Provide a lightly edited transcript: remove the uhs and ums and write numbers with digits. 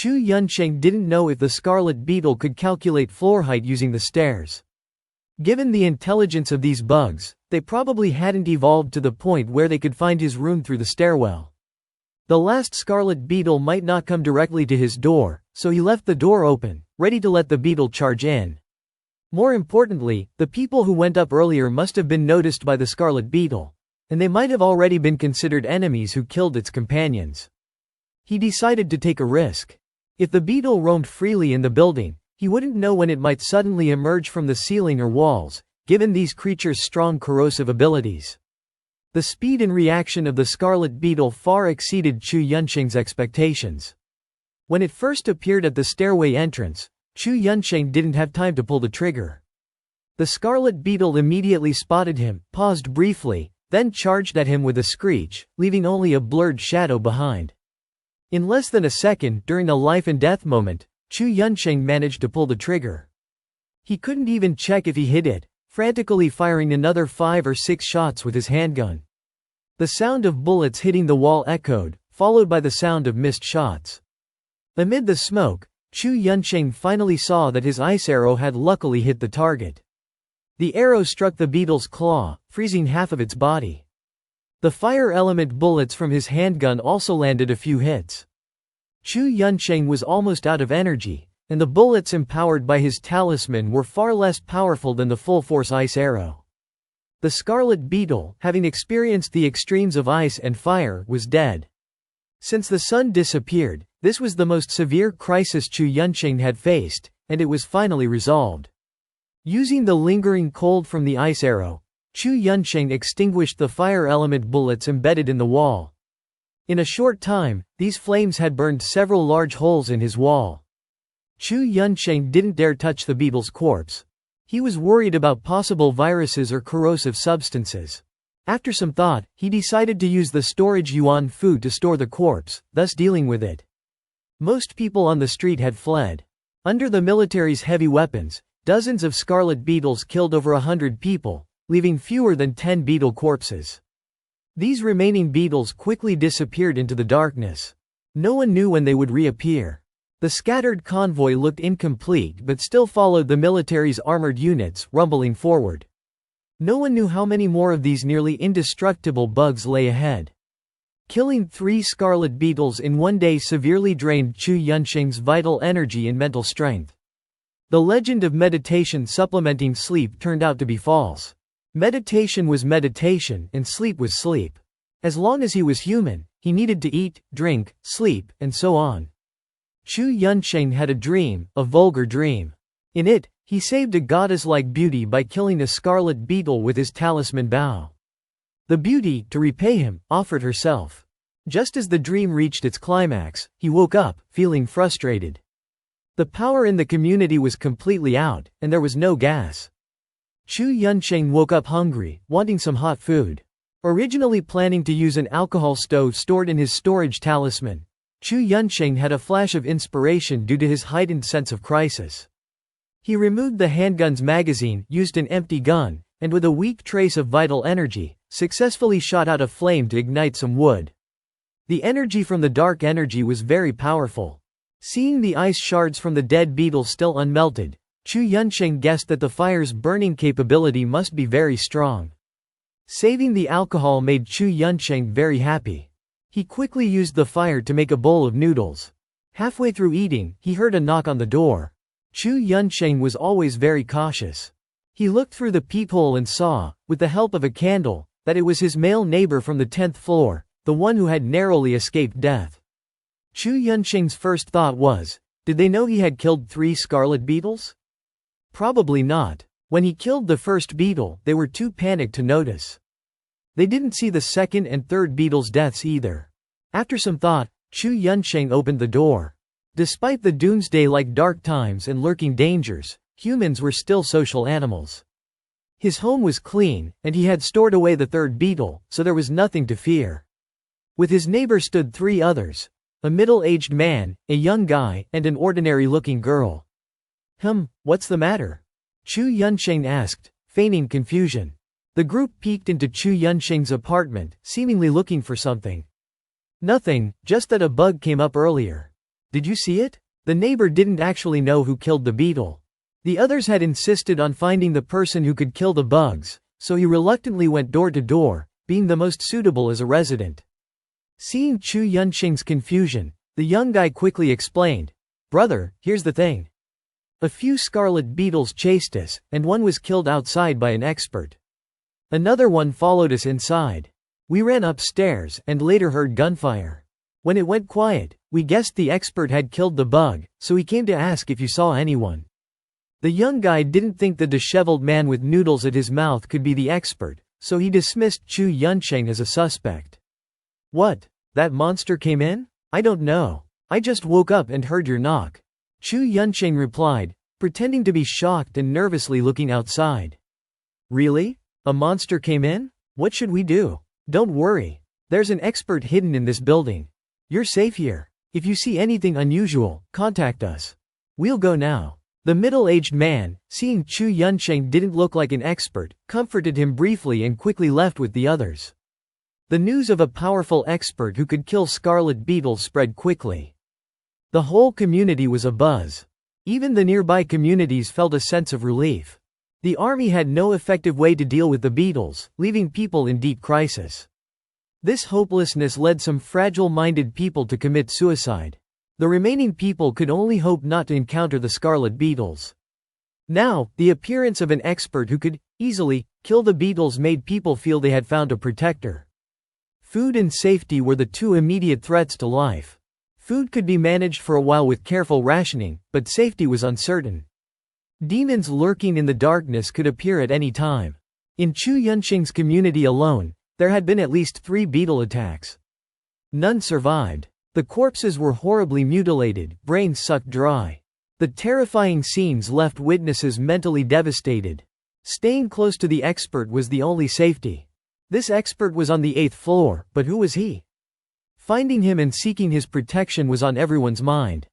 Chu Yunsheng didn't know if the scarlet beetle could calculate floor height using the stairs. Given the intelligence of these bugs, they probably hadn't evolved to the point where they could find his room through the stairwell. The last scarlet beetle might not come directly to his door, so he left the door open, ready to let the beetle charge in. More importantly, the people who went up earlier must have been noticed by the scarlet beetle, and they might have already been considered enemies who killed its companions. He decided to take a risk. If the beetle roamed freely in the building, he wouldn't know when it might suddenly emerge from the ceiling or walls, given these creatures' strong corrosive abilities. The speed and reaction of the scarlet beetle far exceeded Chu Yunsheng's expectations. When it first appeared at the stairway entrance, Chu Yunsheng didn't have time to pull the trigger. The scarlet beetle immediately spotted him, paused briefly, then charged at him with a screech, leaving only a blurred shadow behind. In less than a second, during a life-and-death moment, Chu Yunsheng managed to pull the trigger. He couldn't even check if he hit it, frantically firing another 5 or 6 shots with his handgun. The sound of bullets hitting the wall echoed, followed by the sound of missed shots. Amid the smoke, Chu Yunsheng finally saw that his ice arrow had luckily hit the target. The arrow struck the beetle's claw, freezing half of its body. The fire element bullets from his handgun also landed a few hits. Chu Yunsheng was almost out of energy, and the bullets empowered by his talisman were far less powerful than the full-force ice arrow. The scarlet beetle, having experienced the extremes of ice and fire, was dead. Since the sun disappeared, this was the most severe crisis Chu Yunsheng had faced, and it was finally resolved. Using the lingering cold from the ice arrow, Chu Yunsheng extinguished the fire element bullets embedded in the wall. In a short time, these flames had burned several large holes in his wall. Chu Yunsheng didn't dare touch the beetle's corpse. He was worried about possible viruses or corrosive substances. After some thought, he decided to use the storage yuan food to store the corpse, thus dealing with it. Most people on the street had fled. Under the military's heavy weapons, dozens of scarlet beetles killed over 100 people, leaving fewer than 10 beetle corpses. These remaining beetles quickly disappeared into the darkness. No one knew when they would reappear. The scattered convoy looked incomplete but still followed the military's armored units, rumbling forward. No one knew how many more of these nearly indestructible bugs lay ahead. Killing 3 scarlet beetles in one day severely drained Chu Yunsheng's vital energy and mental strength. The legend of meditation supplementing sleep turned out to be false. Meditation was meditation and sleep was sleep. As long as he was human, he needed to eat, drink, sleep, and so on. Chu Yunsheng had a dream, a vulgar dream. In it, he saved a goddess-like beauty by killing a scarlet beetle with his talisman bow. The beauty, to repay him, offered herself. Just as the dream reached its climax, he woke up, feeling frustrated. The power in the community was completely out, and there was no gas. Chu Yunsheng woke up hungry, wanting some hot food. Originally planning to use an alcohol stove stored in his storage talisman, Chu Yunsheng had a flash of inspiration due to his heightened sense of crisis. He removed the handgun's magazine, used an empty gun, and with a weak trace of vital energy, successfully shot out a flame to ignite some wood. The energy from the dark energy was very powerful. Seeing the ice shards from the dead beetle still unmelted, Chu Yunsheng guessed that the fire's burning capability must be very strong. Saving the alcohol made Chu Yunsheng very happy. He quickly used the fire to make a bowl of noodles. Halfway through eating, he heard a knock on the door. Chu Yunsheng was always very cautious. He looked through the peephole and saw, with the help of a candle, that it was his male neighbor from the 10th floor, the one who had narrowly escaped death. Chu Yunsheng's first thought was, did they know he had killed 3 scarlet beetles? Probably not. When he killed the first beetle, they were too panicked to notice. They didn't see the second and third beetles' deaths either. After some thought, Chu Yunsheng opened the door. Despite the doomsday-like dark times and lurking dangers, humans were still social animals. His home was clean, and he had stored away the third beetle, so there was nothing to fear. With his neighbor stood 3 others. A middle-aged man, a young guy, and an ordinary-looking girl. What's the matter? Chu Yunsheng asked, feigning confusion. The group peeked into Chu Yunsheng's apartment, seemingly looking for something. Nothing, just that a bug came up earlier. Did you see it? The neighbor didn't actually know who killed the beetle. The others had insisted on finding the person who could kill the bugs, so he reluctantly went door to door, being the most suitable as a resident. Seeing Chu Yunqing's confusion, the young guy quickly explained, "Brother, here's the thing. A few scarlet beetles chased us, and one was killed outside by an expert. Another one followed us inside. We ran upstairs and later heard gunfire. When it went quiet, we guessed the expert had killed the bug, so we came to ask if you saw anyone." The young guy didn't think the disheveled man with noodles at his mouth could be the expert, so he dismissed Chu Yunqing as a suspect. "What? That monster came in? I don't know. I just woke up and heard your knock," Chu Yunqing replied, pretending to be shocked and nervously looking outside. "Really? A monster came in? What should we do?" "Don't worry. There's an expert hidden in this building. You're safe here. If you see anything unusual, contact us. We'll go now." The middle-aged man, seeing Chu Yunqing didn't look like an expert, comforted him briefly and quickly left with the others. The news of a powerful expert who could kill scarlet beetles spread quickly. The whole community was abuzz. Even the nearby communities felt a sense of relief. The army had no effective way to deal with the beetles, leaving people in deep crisis. This hopelessness led some fragile-minded people to commit suicide. The remaining people could only hope not to encounter the scarlet beetles. Now, the appearance of an expert who could easily kill the beetles made people feel they had found a protector. Food and safety were the two immediate threats to life. Food could be managed for a while with careful rationing, but safety was uncertain. Demons lurking in the darkness could appear at any time. In Chu Yunqing's community alone, there had been at least 3 beetle attacks. None survived. The corpses were horribly mutilated, brains sucked dry. The terrifying scenes left witnesses mentally devastated. Staying close to the expert was the only safety. This expert was on the 8th floor, but who was he? Finding him and seeking his protection was on everyone's mind.